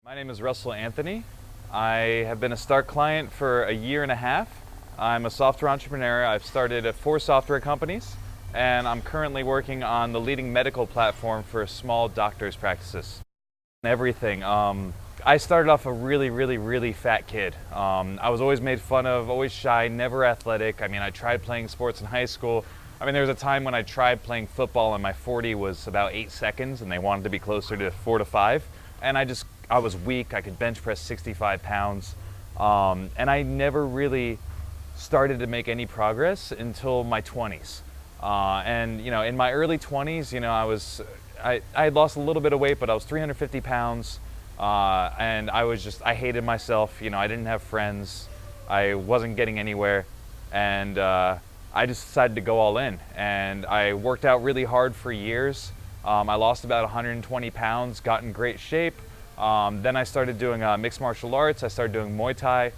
My name is Russell Anthony. I have been a Stark client for a year and a half. I'm a software entrepreneur. I've started 4 software companies, and I'm currently working on the leading medical platform for small doctors' practices. Everything. I started off a really fat kid. I was always made fun of, always shy, never athletic. I mean, I tried playing sports in high school. I mean, there was a time when I tried playing football and my 40 was about 8 seconds and they wanted to be closer to 4 to 5. And I was weak. I could bench press 65 pounds. And I never really started to make any progress until my 20s. And in my early 20s, I had lost a little bit of weight, but I was 350 pounds. And I hated myself. I didn't have friends. I wasn't getting anywhere. And I just decided to go all in. And I worked out really hard for years. I lost about 120 pounds, got in great shape. Then I started doing mixed martial arts. I started doing Muay Thai.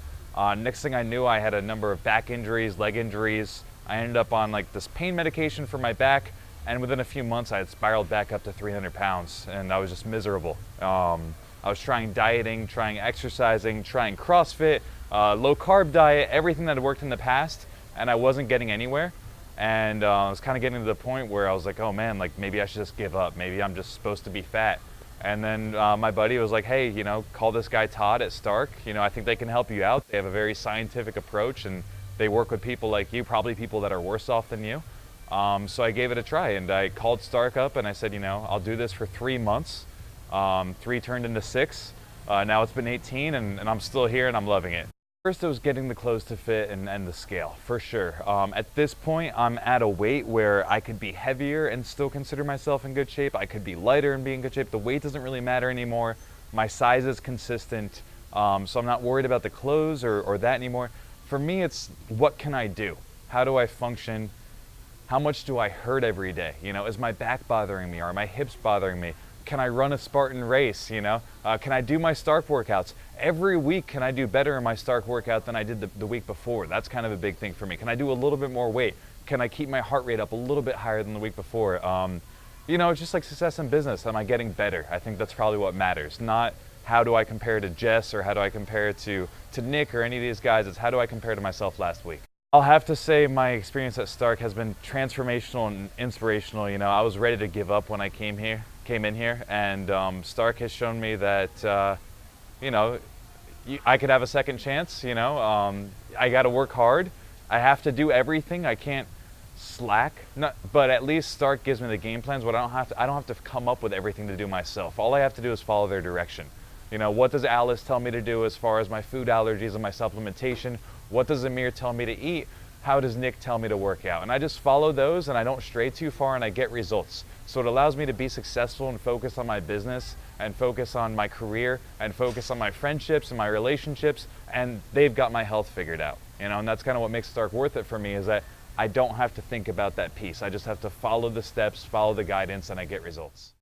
Next thing I knew, I had a number of back injuries, leg injuries. I ended up on this pain medication for my back. And within a few months, I had spiraled back up to 300 pounds, and I was just miserable. I was trying dieting, trying exercising, trying CrossFit, low carb diet, everything that had worked in the past, and I wasn't getting anywhere. And I was kind of getting to the point where I was like, oh man, maybe I should just give up. Maybe I'm just supposed to be fat. And then my buddy was like, hey, call this guy Todd at Stark. I think they can help you out. They have a very scientific approach, and they work with people like you, probably people that are worse off than you. So I gave it a try, and I called Stark up and I said, I'll do this for 3 months. 3 turned into 6. Now it's been 18, and I'm still here and I'm loving it. First, it was getting the clothes to fit and the scale, for sure. At this point, I'm at a weight where I could be heavier and still consider myself in good shape. I could be lighter and be in good shape. The weight doesn't really matter anymore. My size is consistent, so I'm not worried about the clothes or that anymore. For me, it's what can I do? How do I function? How much do I hurt every day? Is my back bothering me? Are my hips bothering me? Can I run a Spartan race? Can I do my Stark workouts? Every week, can I do better in my Stark workout than I did the week before? That's kind of a big thing for me. Can I do a little bit more weight? Can I keep my heart rate up a little bit higher than the week before? It's just like success in business. Am I getting better? I think that's probably what matters. Not how do I compare to Jess or how do I compare to Nick or any of these guys. It's how do I compare to myself last week? I'll have to say my experience at Stark has been transformational and inspirational. I was ready to give up when I came in here, and Stark has shown me that I could have a second chance. I got to work hard. I have to do everything. I can't slack. But at least Stark gives me the game plans. But I don't have to come up with everything to do myself. All I have to do is follow their direction. What does Alice tell me to do as far as my food allergies and my supplementation? What does Amir tell me to eat? How does Nick tell me to work out? And I just follow those, and I don't stray too far, and I get results. So it allows me to be successful and focus on my business and focus on my career and focus on my friendships and my relationships, and they've got my health figured out. And that's kind of what makes Stark worth it for me, is that I don't have to think about that piece. I just have to follow the steps, follow the guidance, and I get results.